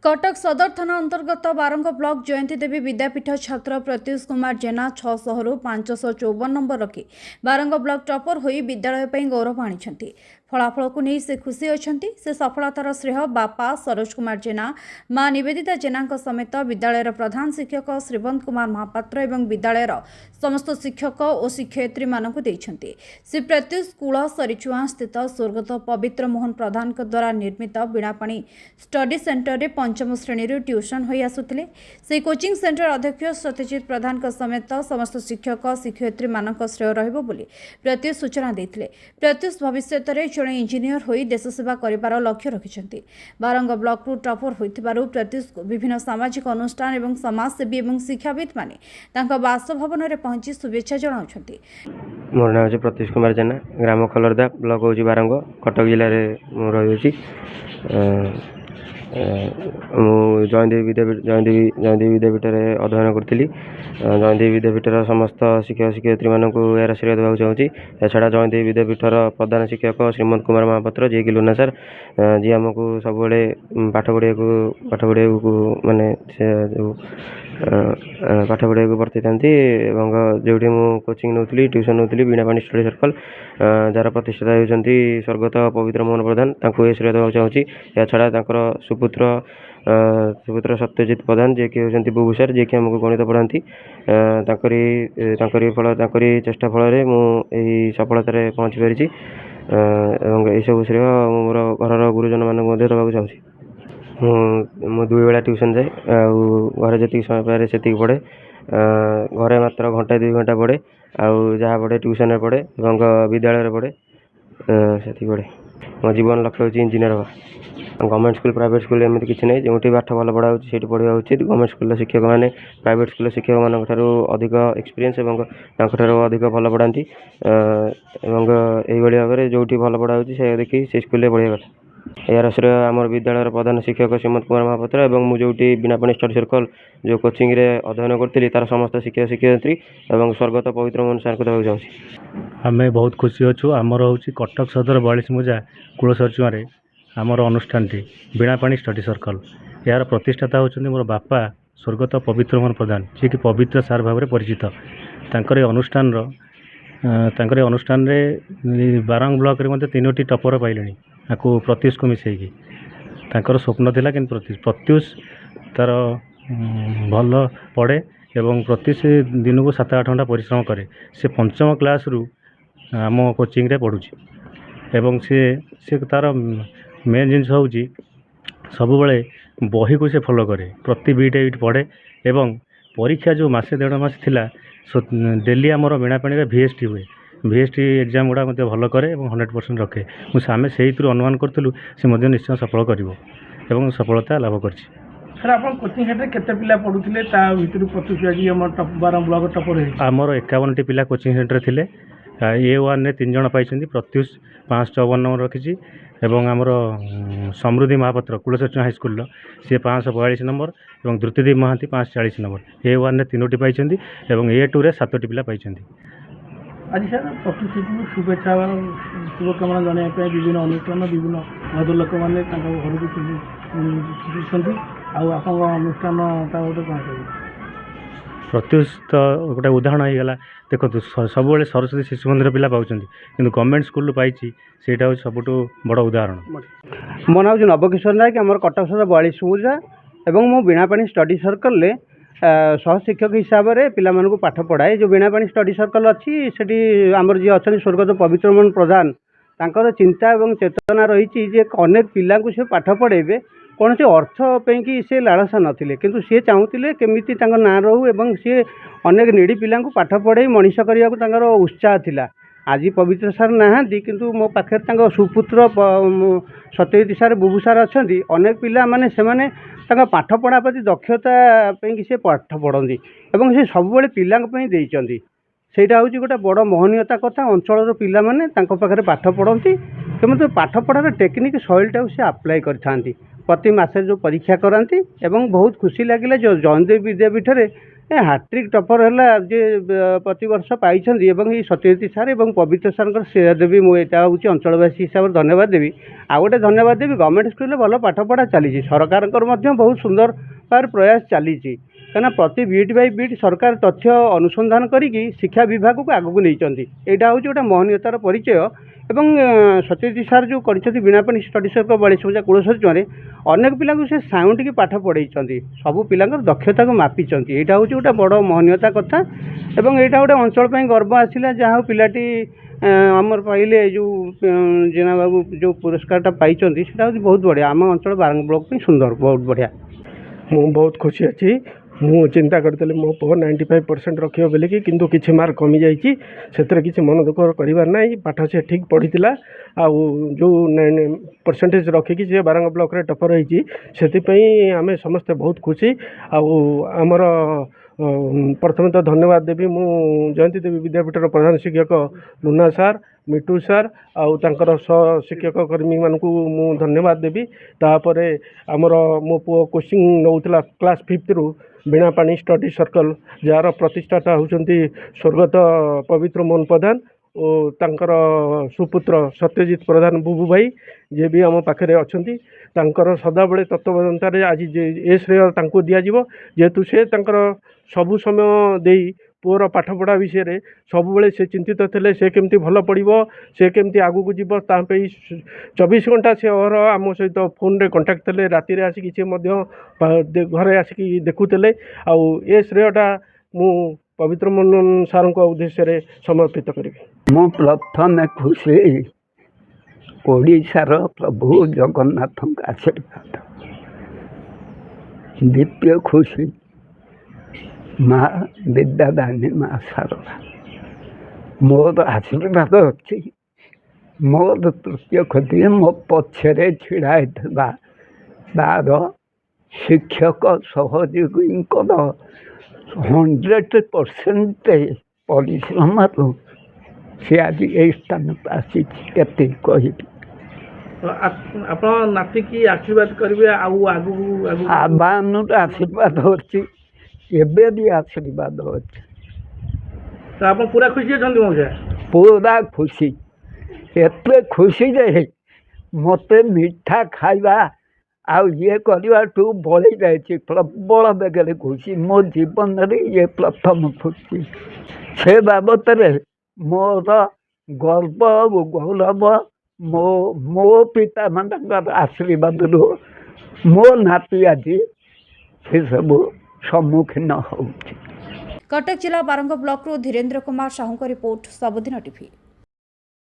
कटक सदर थाना अंतर्गत बारंग ब्लॉक जयंती देवी विद्यापीठ छात्र प्रत्युष कुमार जेना 600 रु 554 नंबर रखी बारंग ब्लॉक टॉपर होई विद्यालय पर गौरव आनी फलाफल को नहीं से खुशी अच्छा से सफलतार श्रेय बापा सरोज कुमार जेना माँ निवेदिता जेना समेत विद्यालय प्रधान शिक्षक श्रीवंत कुमार महापात्र एवं विद्यालय समस्त शिक्षक और शिक्षयित्री मानक देइछन्ति। श्री प्रत्युष कूल सरिचुआ स्थित स्वर्गत पवित्र मोहन प्रधान द्वारा निर्मित बीणापाणी स्टडी सेंटर रे पंचम श्रेणी ट्यूशन होई आसुथिले। से कोचिंग सेंटर अध्यक्ष सत्यजित प्रधान समेत समस्त शिक्षक शिक्षयित्री मानक श्रेय रहिबो बोली प्रत्युष सूचना देथिले। प्रत्युष भविष्य में जड़े इंजीनियर होई देश सेवा करिबार लक्ष्य रखिछन्ति। बारंग ब्लॉक रु टॉपर होइथिबारु प्रत्युष विभिन्न सामाजिक अनुष्ठान एवं समाजसेवी एवं शिक्षाविद माने तांका बासभवन रे पहुंची शुभेच्छा जणाउछन्ति। मोर नाम है प्रत्युष कुमार जेना, ग्राम खलरदा, ब्लॉक हूँ बारंग, कटक जिले में रही। जयदेवी विद्यापीठ अध्ययन करी। जयदेवी विद्यापीठर समस्त शिक्षक शिक्षयित्री मानक यार श्रेय देवाक चाहूँगी। छाड़ा जयदेवी विद्यापीठर प्रधान शिक्षक श्रीमंत कुमार महापात्र जी कि लुना सर जी आमको सब पाठ पढ़ा माने पाठ पढ़ा बर्ती था। जो कोचिंग नौली ट्यूशन नौली बीणापाणी स्टडी सर्कल जार प्रतिष्ठाता होती स्वर्गत पवित्र मोहन प्रधान ये श्रेय देवाक चाहूँगी। या छाड़ा सुपुत्र सत्यजित प्रधान जी कि होती बुबू सर जी कि आमको गणित पढ़ाती फल चेष्टा फल मुझे सफलतार पहुँची पारी। यही सब श्रेय मोर घर गुरुजन मानक देवाक चाहूँगी। मु 2 बेला ट्यूशन जाए घर जी समय पाए से पढ़े। घरे मात्र घंटा 2 घंटा पढ़े जहाँ पढ़े ट्यूशन पढ़े और विद्यालय पढ़े से पढ़े। मो जीवन लक्ष्य हूँ इंजीनियर हवा। गवर्नमेंट स्कूल प्राइवेट स्कूल एमती किसी नहीं जो पाठ भल पढ़ा होती पढ़ा उचित। गवर्नमेंट स्कूल शिक्षक मैंने प्राइवेट स्कूल शिक्षक मान अधिक एक्सपीरियंस और अधिक भल पढ़ाती यही भाव में जो भल पढ़ा होती देखिए से स्कूल पढ़ा कथा। यार श्रेय आम विद्यालय प्रधान शिक्षक श्रीमंत कुमार महापात्र और मुझे बीणापाणी स्टडी सर्कल जो कोचिंग रे अध्ययन करी तार समस्त शिक्षक शिक्षयित्री और स्वर्गत पवित्र मोहन सार को देवाक चाहूँगी। आम बहुत खुशी अच्छु। आमर हूँ कटक सदर 42 मुजा कूल सरचुआर आमर अनुष्ठान बीणापाणी स्टडी सर्कल यार प्रतिष्ठाता होती मोर बापा स्वर्गत पवित्र मोहन प्रधान जी कि पवित्र सार भाव में परिचित। तांकर अनुष्ठान बारंग ब्लॉक रे मते 3टी टपर पाइले आपको प्रत्युष को मिसेगी। तांकर स्वप्न थिला कि प्रत्युष तार भल पढ़े एवं प्रत्युष दिन को 7-8 घंटा परिश्रम करे। से पंचम क्लास रु आम कोचिंग रे पढ़ुची एवं से तार मेन जिनस हूँ सब बही को से फॉलो करे। प्रति बीट पढ़े एवं परीक्षा जो मासे 1.5 मास थिला डेली आमर बीणापाणी VST हुए। VST एग्जाम गुड़ा भल करे और 100% रखे। आम से अनुमान करूँ से निश्चय सफल कर सफलता लाभ कर। सर आप कोचिंग सेंटर केते पिला पढ़ुथिले ता भितर प्रत्युष जी हमर टॉप 12 ब्लॉक टॉपर है। आमर 51टी पिला कोचिंग सेंटर थिले। A1 ने 3 जण पाइछन्ती। प्रत्युष 554 नंबर रखिछि एवं आमर समृद्धि महापात्र कुलसचन हाई स्कूल सी 542 नंबर और द्रुतिदेव महांती 540 नंबर। A1 ने 3टी पाइछन्ती एवं A2 रे 7टी पिला पाइछन्ती। आज सर प्रत्युष को शुभेच्छा शुभकामना जनाया विभिन्न अनुष्ठान विभिन्न भद लोक मैंने घर को आप अनुष्ठान प्रत्युष तो गोटे उदाहरण हो गला। देखो सब सरस्वती शिशु मंदिर पिला पाँच कि गवर्नमेंट स्कूल पाई से सब बड़ उदाहरण। मो नाम हूँ नवकिशोर नायक आम कटक सदर 42 मुजा एवं मो बीणापाणी स्टडी सर्कल सह शिक्षक हिसाब से पिला पाठ पढ़ाए। जो बीणापाणी स्टडी सर्कल अच्छी से आमर जी अच्छा स्वर्गत पवित्र मोहन प्रधान तांकर चिंता और चेतना रही अनेक पिला से पाठ पढ़ेबे कौन से अर्थ पे से लालसा नथिले किंतु सी चाहूले केमिति ना रहू एवं सी अनेक निडी पिला पाठ पढ़े मनीष करने को उत्साह थिला। आज पवित्र सार नहांती किंतु मो पाखे सुपुत्र सत्यजित सार बुबू सार अच्छा अनेक पिला माने से माने पाठ पढ़ा प्रति दक्षता पे से पाठ पढ़ती और से सब पिला देइचंदी। सेटा हूँ गोटे बड़ मोहनीयता कथा। अंचल पिला माने पाखे पाठ पढ़ती किंतु पाठ पढ़ार टेक्निक शैलीटा से आप्लाय करथांती। प्रति मासे जो परीक्षा कराती एवं बहुत खुशी लगे जो जयदेव विद्यापीठ ହାଟ୍ରିକ୍ ଟପର ହେଲା ଯେ ପ୍ରତିବର୍ଷ ପାଇଛନ୍ତି ଏବଂ ଏଇ ସତ୍ୟଜିତ ସାର୍ ଏବଂ ପବିତ୍ର ସାର୍ଙ୍କର ଶ୍ରେୟ ଦେବି। ମୁଁ ଏଇଟା ହେଉଛି ଅଞ୍ଚଳବାସୀ ହିସାବରେ ଧନ୍ୟବାଦ ଦେବି। ଆଉ ଗୋଟେ ଧନ୍ୟବାଦ ଦେବି, ଗଭର୍ଣ୍ଣମେଣ୍ଟ ସ୍କୁଲରେ ଭଲ ପାଠପଢ଼ା ଚାଲିଛି, ସରକାରଙ୍କର ମଧ୍ୟ ବହୁତ ସୁନ୍ଦର ଭାବରେ ପ୍ରୟାସ ଚାଲିଛି। କାହିଁକିନା ପ୍ରତି ବିଟ୍ ବାଇ ବିଟ୍ ସରକାର ତଥ୍ୟ ଅନୁସନ୍ଧାନ କରିକି ଶିକ୍ଷା ବିଭାଗକୁ ଆଗକୁ ନେଇଛନ୍ତି। ଏଇଟା ହେଉଛି ଗୋଟେ ମହନୀୟତାର ପରିଚୟ। ଏବଂ ସତ୍ୟଜିତ ସାର୍ ଯେଉଁ କରିଛନ୍ତି ବୀଣାପାଣି ଷ୍ଟଡି ସର୍କଲ 42 କୁଳସରିଚୁଆଁରେ ଅନେକ ପିଲାଙ୍କୁ ସେ ସାଉଁଟିକି ପାଠ ପଢ଼େଇଛନ୍ତି, ସବୁ ପିଲାଙ୍କର ଦକ୍ଷତାକୁ ମାପିଛନ୍ତି। ଏଇଟା ହେଉଛି ଗୋଟେ ବଡ଼ ମହନୀୟତା କଥା ଏବଂ ଏଇଟା ଗୋଟେ ଅଞ୍ଚଳ ପାଇଁ ଗର୍ବ ଆସିଲା। ଯାହା ହଉ ପିଲାଟି ଆମର ପାଇଲେ ଏଇ ଯେଉଁ ଜେନା ବାବୁ ଯେଉଁ ପୁରସ୍କାରଟା ପାଇଛନ୍ତି ସେଇଟା ହେଉଛି ବହୁତ ବଢ଼ିଆ। ଆମ ଅଞ୍ଚଳ ବାରଙ୍ଗ ବ୍ଲକ ପାଇଁ ସୁନ୍ଦର, ବହୁତ ବଢ଼ିଆ। ମୁଁ ବହୁତ ଖୁସି ଅଛି। ମୁଁ ଚିନ୍ତା କରିଥିଲି ମୋ ପୁଅ 95% ରଖିବ ବୋଲିକି, କିନ୍ତୁ କିଛି ମାର୍କ କମିଯାଇଛି। ସେଥିରେ କିଛି ମନ ଦୁଃଖ କରିବାର ନାହିଁ। ପାଠ ସେ ଠିକ୍ ପଢ଼ିଥିଲା। ଆଉ ଯେଉଁ ପରସେଣ୍ଟେଜ୍ ରଖିକି ସେ ବାରଙ୍ଗ ବ୍ଲକରେ ଟପର ହେଇଛି, ସେଥିପାଇଁ ଆମେ ସମସ୍ତେ ବହୁତ ଖୁସି। ଆଉ ଆମର ପ୍ରଥମେ ତ ଧନ୍ୟବାଦ ଦେବି ମୁଁ ଜୟନ୍ତୀ ଦେବୀ ବିଦ୍ୟାପୀଠର ପ୍ରଧାନ ଶିକ୍ଷକ ଲୁନା ସାର୍, ମିଟୁ ସାର୍ ଆଉ ତାଙ୍କର ସହ ଶିକ୍ଷକ କର୍ମୀମାନଙ୍କୁ ମୁଁ ଧନ୍ୟବାଦ ଦେବି। ତାପରେ ଆମର ମୋ ପୁଅ କୋଚିଂ ନେଉଥିଲା କ୍ଲାସ୍ 5ରୁ ବୀଣାପାଣି ଷ୍ଟଡି ସର୍କଲ, ଯାହାର ପ୍ରତିଷ୍ଠାତା ହେଉଛନ୍ତି ସ୍ୱର୍ଗତ ପବିତ୍ର ମୋହନ ପ୍ରଧାନ ଓ ତାଙ୍କର ସୁପୁତ୍ର ସତ୍ୟଜିତ ପ୍ରଧାନ ବୁବୁ ଭାଇ, ଯିଏ ବି ଆମ ପାଖରେ ଅଛନ୍ତି। ତାଙ୍କର ସଦାବେଳେ ତତ୍ତ୍ୱାବଧାନରେ ଆଜି ଏ ଶ୍ରେୟ ତାଙ୍କୁ ଦିଆଯିବ, ଯେହେତୁ ସେ ତାଙ୍କର ସବୁ ସମୟ ଦେଇ ପୁଅର ପାଠପଢ଼ା ବିଷୟରେ ସବୁବେଳେ ସେ ଚିନ୍ତିତ ଥିଲେ। ସେ କେମିତି ଭଲ ପଢ଼ିବ, ସେ କେମିତି ଆଗକୁ ଯିବ, ତା ପାଇଁ 24 ଘଣ୍ଟା ସେ ଅହରହ ଆମ ସହିତ ଫୋନ୍ରେ କଣ୍ଟାକ୍ଟ ଥିଲେ। ରାତିରେ ଆସିକି ସେ ମଧ୍ୟ ଘରେ ଆସିକି ଦେଖୁଥିଲେ। ଆଉ ଏ ଶ୍ରେୟଟା ମୁଁ ପବିତ୍ର ମୋହନ ସାର୍ଙ୍କ ଉଦ୍ଦେଶ୍ୟରେ ସମର୍ପିତ କରିବି। ମୁଁ ପ୍ରଥମେ ଖୁସି ଓଡ଼ିଶାର ପ୍ରଭୁ ଜଗନ୍ନାଥଙ୍କ ଆଶୀର୍ବାଦ, ଦ୍ୱିତୀୟ ଖୁସି ମା ବିଦ୍ୟାଦାୟିନୀ ମା ଶାରଳା। ମୋର ଆଶୀର୍ବାଦ ଅଛି। ମୋର ତୃତୀୟ ଖୁସି ମୋ ପଛରେ ଛିଡ଼ା ହେଇଥିବା ତାର ଶିକ୍ଷକ ସହଯୋଗୀଙ୍କର 100% ପରିଶ୍ରମରୁ ସେ ଆଜି ଏଇ ସ୍ଥାନକୁ ଆସିଛି। କେତିକି କହିବି। ଆପଣ ନାତିକି ଆଶୀର୍ବାଦ କରିବେ ଆଉ ଆଗକୁ ଆବାନର ଆଶୀର୍ବାଦ ଅଛି, ଏବେ ବି ଆଶୀର୍ବାଦ ଅଛି। ତ ଆପଣ ପୁରା ଖୁସି ଅଛନ୍ତି ମଉସା? ପୁରା ଖୁସି, ଏତେ ଖୁସି ଯେ ମୋତେ ମିଠା ଖାଇବା ଆଉ ଇଏ କରିବାଠୁ ବଳି ଯାଇଛି। ପ୍ରବଳ ବେଗରେ ଖୁସି, ମୋ ଜୀବନରେ ଇଏ ପ୍ରଥମ ଖୁସି। ସେ ବାବଦରେ ମୋର ଗର୍ବ ଆଉ ଗୌରବ ମୋ ପିତାମାନଙ୍କର ଆଶୀର୍ବାଦରୁ ମୋ ନାତି ଆଜି ସେସବୁ ସମ୍ମୁଖୀନ ହେଉଛି। କଟକ ଜିଲ୍ଲା ବାରଙ୍ଗ ବ୍ଲକରୁ ଧୀରେନ୍ଦ୍ର କୁମାର ସାହୁଙ୍କ ରିପୋର୍ଟ, ସବୁଦିନ ଟିଭି।